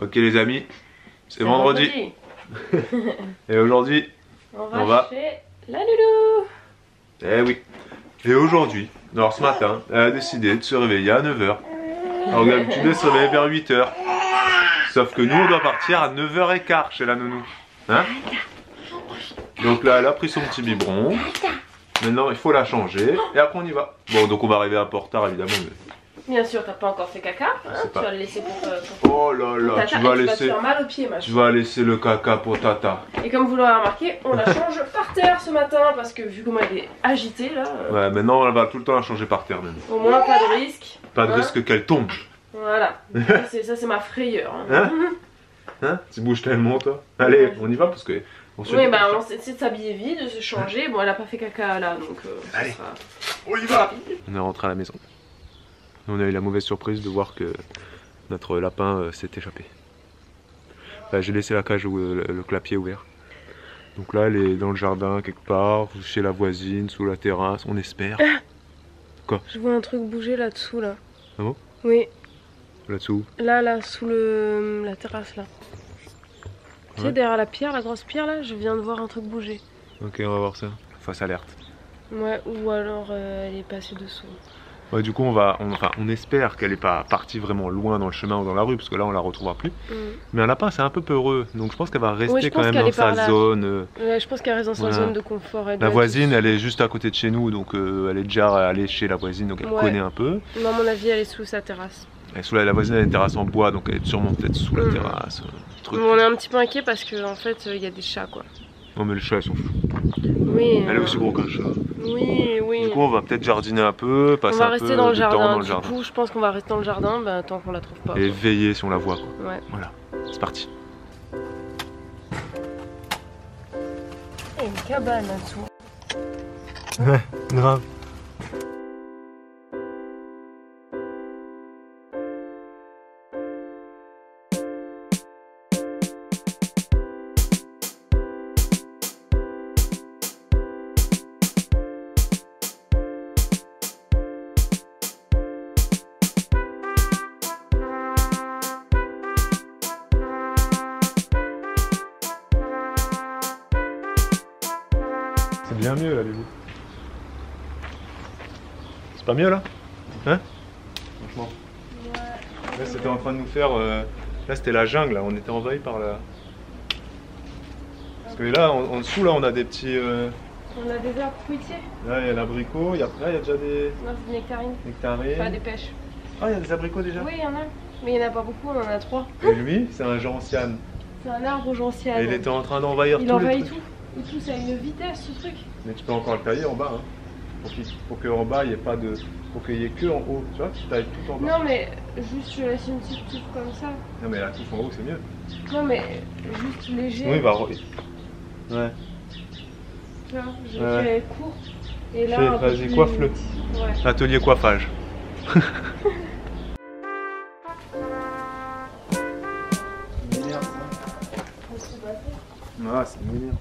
Ok les amis, c'est vendredi. Et aujourd'hui, on va chez la loulou. Eh oui. Et aujourd'hui, alors ce matin, elle a décidé de se réveiller à 9 h. Alors d'habitude elle se réveille vers 8 h. Sauf que nous on doit partir à 9 h 15 chez la nounou. Hein? Donc là elle a pris son petit biberon. Maintenant il faut la changer et après on y va. Bon donc on va arriver un peu en retard évidemment. Mais... Bien sûr, t'as pas encore fait caca, hein, tu vas le laisser pour oh là là, tata, tu vas laisser. Tu vas te faire mal aux pieds, tu vas laisser le caca pour tata. Et comme vous l'aurez remarqué, on la change par terre ce matin parce que vu comment elle est agitée là. Ouais, maintenant elle va tout le temps la changer par terre même. Au moins pas de risque. Pas de risque qu'elle tombe. Voilà, ça c'est ma frayeur. Hein? Hein? Tu bouges tellement toi. Allez, on y va parce que. Oui, bah on essaie de s'habiller vite, de se changer. Bon, elle a pas fait caca là donc. Allez, sera... on y va. On est rentré à la maison. On a eu la mauvaise surprise de voir que notre lapin s'est échappé. Enfin, j'ai laissé la cage, le clapier ouvert. Donc là, elle est dans le jardin quelque part, chez la voisine, sous la terrasse, on espère. Quoi? Je vois un truc bouger là-dessous là. Ah bon? Oui. Là-dessous? Là, sous la terrasse là. Tu sais, derrière la pierre, la grosse pierre là, je viens de voir un truc bouger. Ok, on va voir ça. Fausse alerte. Ouais, ou alors elle est passée dessous. Ouais, du coup, on espère qu'elle n'est pas partie vraiment loin dans le chemin ou dans la rue, parce que là, on la retrouvera plus. Mais un lapin, c'est un peu peureux, donc je pense qu'elle va rester quand même dans sa zone. Ouais, je pense qu'elle reste dans sa zone de confort. La voisine, elle est juste à côté de chez nous, donc elle est déjà allée chez la voisine, donc elle connaît un peu. Non, à mon avis, elle est sous sa terrasse. La voisine, elle a une terrasse en bois, donc elle est sûrement peut-être sous la terrasse. On est un petit peu inquiet parce qu'en fait, il y a des chats, quoi. Non, mais les chats, ils sont fous. Oui. Elle est aussi gros qu'un chat. Oui, oui. Du coup, on va peut-être jardiner un peu, passer un peu rester dans le jardin. temps dans le jardin. Du coup, je pense qu'on va rester dans le jardin tant qu'on la trouve pas. Et veiller si on la voit, quoi. Ouais. Voilà, c'est parti. Et une cabane là-dessous. Ouais, grave. C'est bien mieux là, Lulu. C'est pas mieux là? Hein? Franchement. Ouais. Là c'était en train de nous faire... Là c'était la jungle, là. On était envahi par la... Parce que là, en dessous, là on a des petits... On a des arbres fruitiers. Là il y a l'abricot, là il y a déjà des... Non, c'est des nectarines. Nectarines. Pas des pêches. Ah, il y a des abricots déjà? Oui, il y en a. Mais il n'y en a pas beaucoup, on en a 3. Et lui, c'est un gentiane. C'est un arbre gentiane. Et il était en train d'envahir tout. Il envahit tout. Il pousse à une vitesse ce truc. Mais tu peux encore le tailler en bas, hein. Pour qu'en bas il n'y ait pas de... Pour qu'il n'y ait que en haut, tu vois, tu tailles tout en bas. Non mais juste je laisse une petite touffe comme ça. Non mais la touffe en haut c'est mieux. Non mais juste léger. Oui, bah... Ouais. Tu vois, je fais court. Et là, vas-y, coiffe-le. Ouais. Atelier coiffage. Ah, c'est mignon.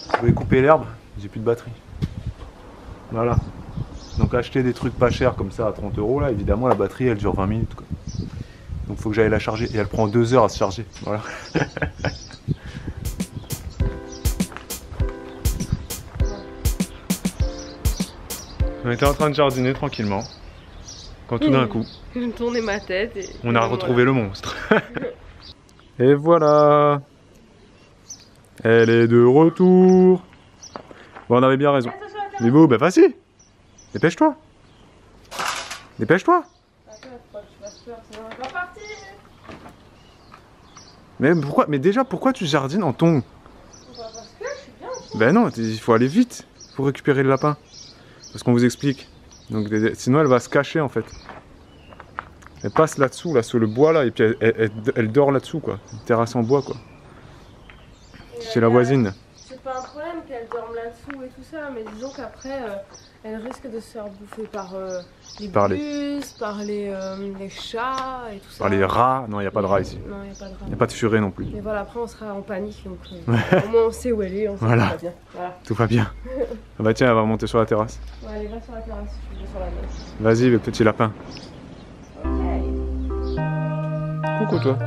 Vous pouvez couper l'herbe, j'ai plus de batterie. Voilà. Donc acheter des trucs pas chers comme ça à 30 € là, évidemment la batterie elle dure 20 minutes quoi. Donc faut que j'aille la charger et elle prend 2 heures à se charger. Voilà. On était en train de jardiner tranquillement. Quand tout d'un coup, je me tournais ma tête et on a retrouvé le monstre. Et voilà. Elle est de retour. Bon, on avait bien raison. Mais bon, bah vas-y. Dépêche-toi. Dépêche-toi. Mais pourquoi? Mais déjà, pourquoi tu jardines en tongs? Parce que je suis bien aussi. Ben non, il faut aller vite pour récupérer le lapin. Parce qu'on vous explique. Donc, sinon, elle va se cacher en fait. Elle passe là-dessous, là, sur le bois là, et puis elle dort là-dessous quoi. Une terrasse en bois quoi. Chez la voisine. C'est pas un problème qu'elle dorme là-dessous et tout ça, mais disons qu'après, elle risque de se faire bouffer par les bus, par les chats et tout ça. Par les rats. Non, il n'y a pas de rats ici. Non, il n'y a pas de rats. Il n'y a pas de furet non plus. Mais voilà, après on sera en panique, donc au moins on sait où elle est, on sait voilà. tout va bien. Voilà. Tout va bien. Ah bah tiens, elle va monter sur la terrasse. Ouais, allez, va sur la terrasse, je vais sur la nôtre. Vas-y, le petit lapin. Ok. Coucou toi.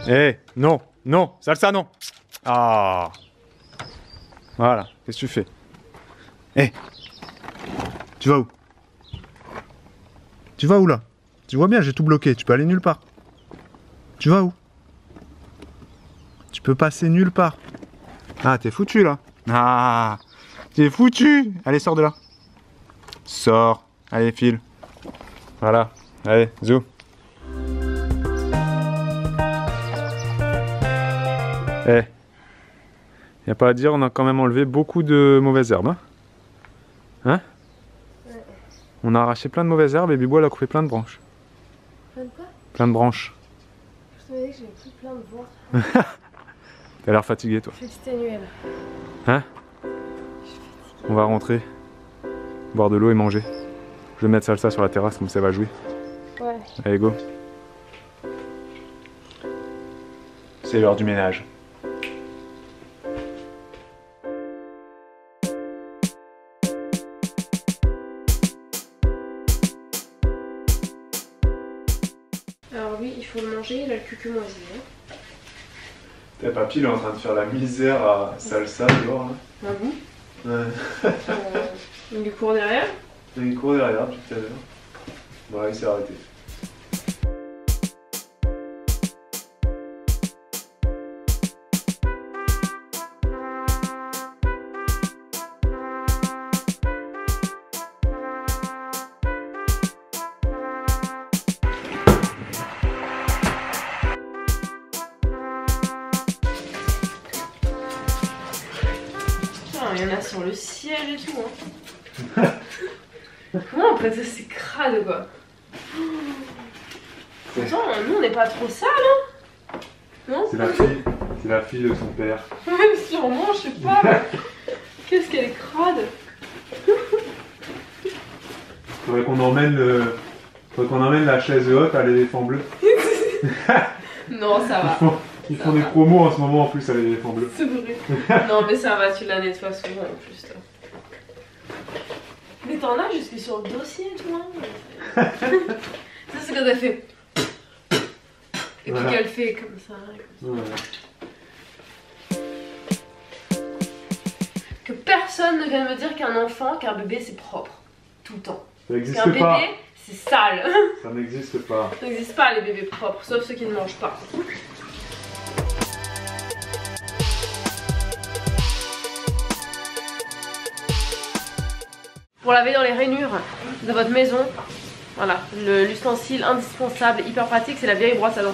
Eh, non, non, Salsa, non. Ah. Voilà, qu'est-ce que tu fais? Eh, tu vas où? Tu vas où là? Tu vois bien, j'ai tout bloqué, tu peux aller nulle part. Tu vas où? Tu peux passer nulle part. Ah, t'es foutu là. Ah, t'es foutu. Allez, sors de là. Sors. Allez, file. Voilà. Allez, zou. Eh, y a pas à dire, on a quand même enlevé beaucoup de mauvaises herbes. Hein? Ouais. On a arraché plein de mauvaises herbes et Bibou elle a coupé plein de branches. Plein de quoi? Plein de branches. Je te disais que j'avais plus plein de ventre. T'as l'air fatigué toi. Je suis exténuée là. Hein? On va rentrer, boire de l'eau et manger. Je vais mettre Salsa sur la terrasse comme ça elle va jouer. Ouais. Allez go. C'est l'heure du ménage. Alors oui, il faut le manger, il a le cul moisi. Hein. T'as papy, il est en train de faire la misère à Salsa dehors. Hein. Ah bon? Ouais. Il court derrière? Il court derrière depuis tout à l'heure. Voilà, il s'est arrêté. Il y en a sur le ciel et tout. Hein. Comment après ça c'est crade quoi. Pourtant nous on n'est pas trop sales hein. Non? C'est la fille de son père. Sûrement, je sais pas. Qu'est-ce qu'elle est crade. Faudrait qu'on emmène la chaise haute à l'éléphant bleu. Non ça va. Ils font des promos en ce moment en plus à l'éléphant bleu. C'est vrai. Non mais ça va, tu la nettoies souvent en plus toi. Mais t'en as jusque sur le dossier toi. Ça c'est quand elle fait. Et puis qu'elle fait comme ça. Que personne ne vienne me dire qu'un enfant, qu'un bébé c'est propre. Tout le temps. Ça n'existe Qu'un pas. bébé c'est sale. Ça n'existe pas. Ça n'existe pas les bébés propres, sauf ceux qui ne mangent pas. Pour laver dans les rainures de votre maison, voilà, l'ustensile indispensable, hyper pratique, c'est la vieille brosse à dents.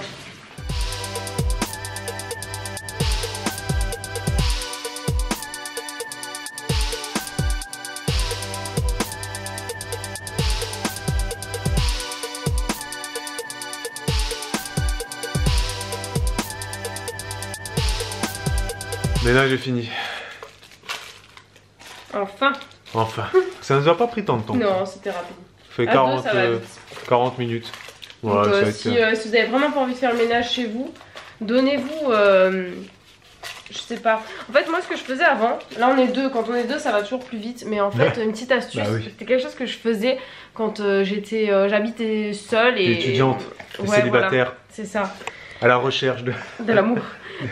Ménage est fini. Enfin. Enfin. Ça nous a pas pris tant de temps. Non, c'était rapide. Ça fait À 40 minutes. Voilà, donc, si vous avez vraiment pas envie de faire le ménage chez vous, donnez-vous, je sais pas. En fait, moi, ce que je faisais avant, là on est deux, quand on est deux, ça va toujours plus vite. Mais en fait, une petite astuce, c'était quelque chose que je faisais quand j'habitais seule et étudiante, célibataire. Voilà, c'est ça. À la recherche de l'amour.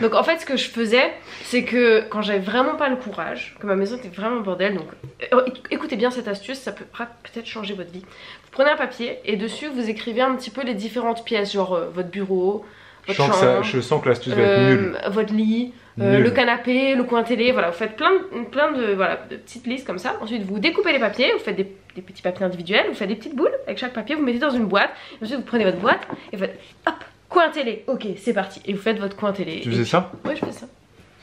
Donc en fait ce que je faisais c'est que quand j'avais vraiment pas le courage, que ma maison était vraiment bordel, donc écoutez bien cette astuce, ça peut peut-être changer votre vie. Vous prenez un papier et dessus vous écrivez un petit peu les différentes pièces, genre votre bureau, votre chambre, je sens que l'astuce va être nulle. Votre lit, le canapé, le coin télé, voilà, vous faites plein de petites listes comme ça. Ensuite vous découpez les papiers, vous faites des petits papiers individuels, vous faites des petites boules avec chaque papier, vous mettez dans une boîte, et ensuite vous prenez votre boîte et vous faites hop, coin télé, ok c'est parti, et vous faites votre coin télé. Tu faisais ça? Oui je fais ça.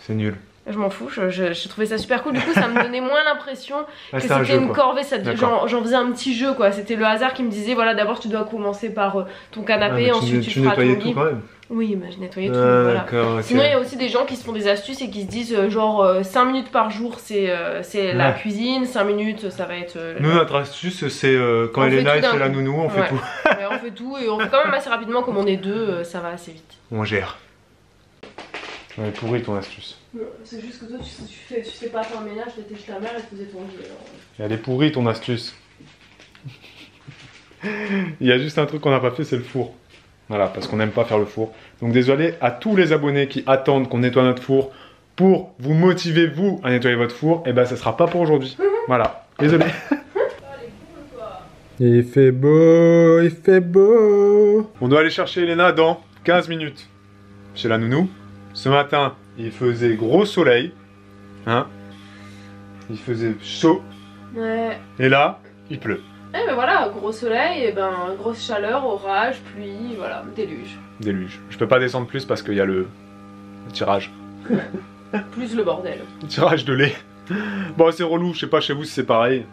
C'est nul. Je m'en fous, je trouvais ça super cool, du coup ça me donnait moins l'impression que c'était une corvée, j'en faisais un petit jeu quoi, c'était le hasard qui me disait voilà d'abord tu dois commencer par ton canapé, ensuite tu feras ton lit. Tout quand même. Oui, bah, je nettoyais tout, voilà. D'accord, ok. Sinon, il y a aussi des gens qui se font des astuces et qui se disent genre 5 minutes par jour c'est la cuisine, 5 minutes ça va être... Nous, notre astuce, c'est quand On Elena fait est tout chez d'un la coup. nounou, on fait Ouais. tout. Ouais, on fait tout et on fait quand même assez rapidement, comme on est deux, ça va assez vite. On gère. Ouais, pourri ton astuce. C'est juste que toi tu sais pas faire le ménage, t'étais chez ta mère et tu faisais ton lit. Elle est pourrie ton astuce. Il y a juste un truc qu'on n'a pas fait, c'est le four. Voilà, parce qu'on n'aime pas faire le four. Donc désolé à tous les abonnés qui attendent qu'on nettoie notre four pour vous motiver, vous, à nettoyer votre four. Et ben, ça sera pas pour aujourd'hui. Voilà, désolé. Il fait beau, il fait beau. On doit aller chercher Elena dans 15 minutes. Chez la nounou. Ce matin, il faisait gros soleil. Hein? Il faisait chaud. Ouais. Et là, il pleut. Eh ben voilà, gros soleil, et ben grosse chaleur, orage, pluie, voilà, déluge. Déluge. Je peux pas descendre plus parce qu'il y a le tirage. Plus le bordel. Le tirage de lait. Bon, c'est relou, je sais pas chez vous si c'est pareil.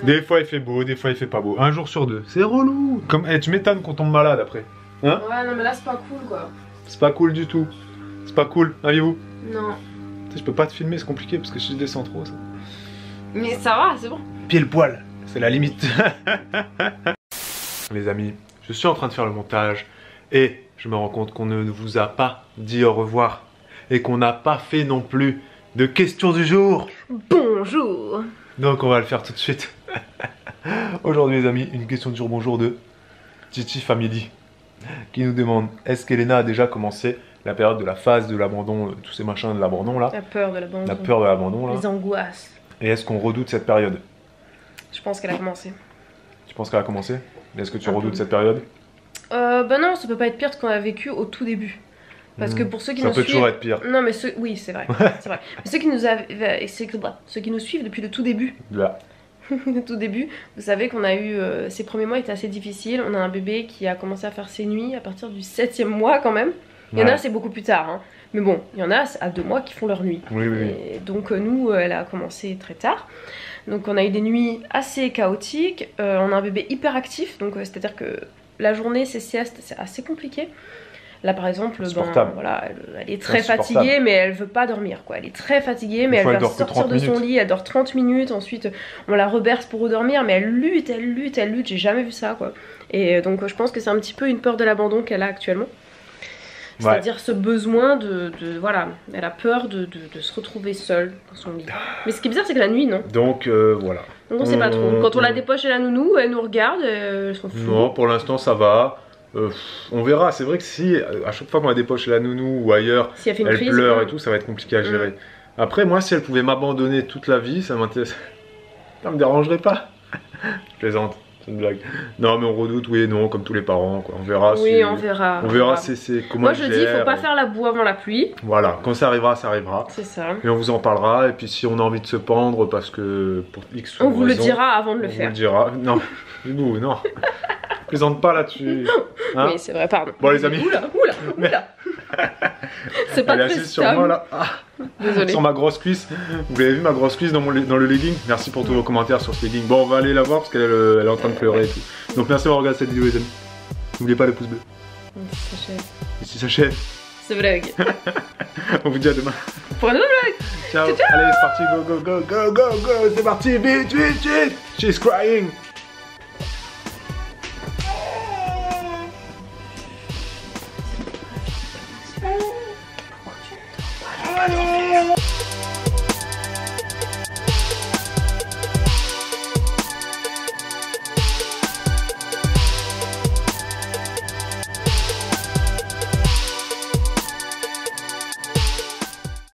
Des fois il fait beau, des fois il fait pas beau. Un jour sur deux. C'est relou. Comme, tu m'étonnes qu'on tombe malade après. Hein? Ouais, non mais là c'est pas cool quoi. C'est pas cool du tout. C'est pas cool, avez-vous? Non. Tu sais, je peux pas te filmer, c'est compliqué parce que si je descends trop, ça. Mais ça va, c'est bon. Pile poil, c'est la limite. Les amis, je suis en train de faire le montage et je me rends compte qu'on ne vous a pas dit au revoir et qu'on n'a pas fait non plus de questions du jour. Bonjour. Donc on va le faire tout de suite. Aujourd'hui les amis, une question du jour bonjour de Titi Family qui nous demande: est-ce qu'Elena a déjà commencé la période de la phase de l'abandon, tous ces machins de l'abandon là? La peur de l'abandon. La peur de l'abandon là. Les angoisses. Et est-ce qu'on redoute cette période? Je pense qu'elle a commencé. Tu penses qu'elle a commencé? Et est-ce que tu Un redoutes peu. cette période? Bah non, ça peut pas être pire que ce qu'on a vécu au tout début. Parce que pour ceux qui ça nous peut suivent... toujours être pire. Non mais oui c'est vrai, c'est vrai. Mais ceux qui nous suivent depuis le tout début, Là. le tout début, vous savez qu'on a eu... ces premiers mois étaient assez difficiles. On a un bébé qui a commencé à faire ses nuits à partir du 7e mois quand même. Il y en a c'est beaucoup plus tard, hein. Mais bon, il y en a à 2 mois qui font leur nuit. Oui, oui, oui. Et donc nous, elle a commencé très tard. Donc on a eu des nuits assez chaotiques. On a un bébé hyper actif, donc c'est-à-dire que la journée, ses siestes, c'est assez compliqué. Là par exemple, voilà, elle est très fatiguée mais elle veut pas dormir quoi. Elle est très fatiguée mais elle va sortir de son lit, elle dort 30 minutes, ensuite on la reberce pour redormir mais elle lutte, j'ai jamais vu ça quoi. Et donc je pense que c'est un petit peu une peur de l'abandon qu'elle a actuellement. C'est-à-dire ce besoin voilà, elle a peur de se retrouver seule dans son lit. Mais ce qui est bizarre c'est que la nuit non. Donc voilà. Donc on sait pas trop. Quand on la dépose chez la nounou, elle nous regarde, elle s'en fout. Non, pour l'instant ça va. On verra, c'est vrai que si à chaque fois qu'on la dépose chez la nounou ou ailleurs, si elle, fait une elle crise, pleure et tout, ça va être compliqué à gérer. Après moi si elle pouvait m'abandonner toute la vie, ça m'intéresse. Ça me dérangerait pas. Je plaisante, c'est une blague. Non mais on redoute, oui et non, comme tous les parents quoi. On verra. Oui, on verra. On verra c'est comment. Moi je dis, faut pas faire la boue avant la pluie. Voilà, quand ça arrivera, ça arrivera. C'est ça. Et on vous en parlera. Et puis si on a envie de se pendre parce que pour X on vous le dira avant de le faire. On vous le dira. Non, vous non. Plaisante pas là-dessus. Hein? Oui, c'est vrai, pardon. Bon les amis. Oula. C'est pas très assise sur moi là. Ah. Désolé. Sur ma grosse cuisse. Vous avez vu ma grosse cuisse dans le legging? Merci pour tous vos commentaires sur ce legging. Bon, on va aller la voir parce qu'elle est en train de pleurer et tout. Donc merci d'avoir regardé cette vidéo les amis. N'oubliez pas le pouce bleu. Ici s'achève. C'est blague. On vous dit à demain. Pour un nouveau vlog. Ciao. Allez, c'est parti. Go. C'est parti. Vite. She's crying. Allez.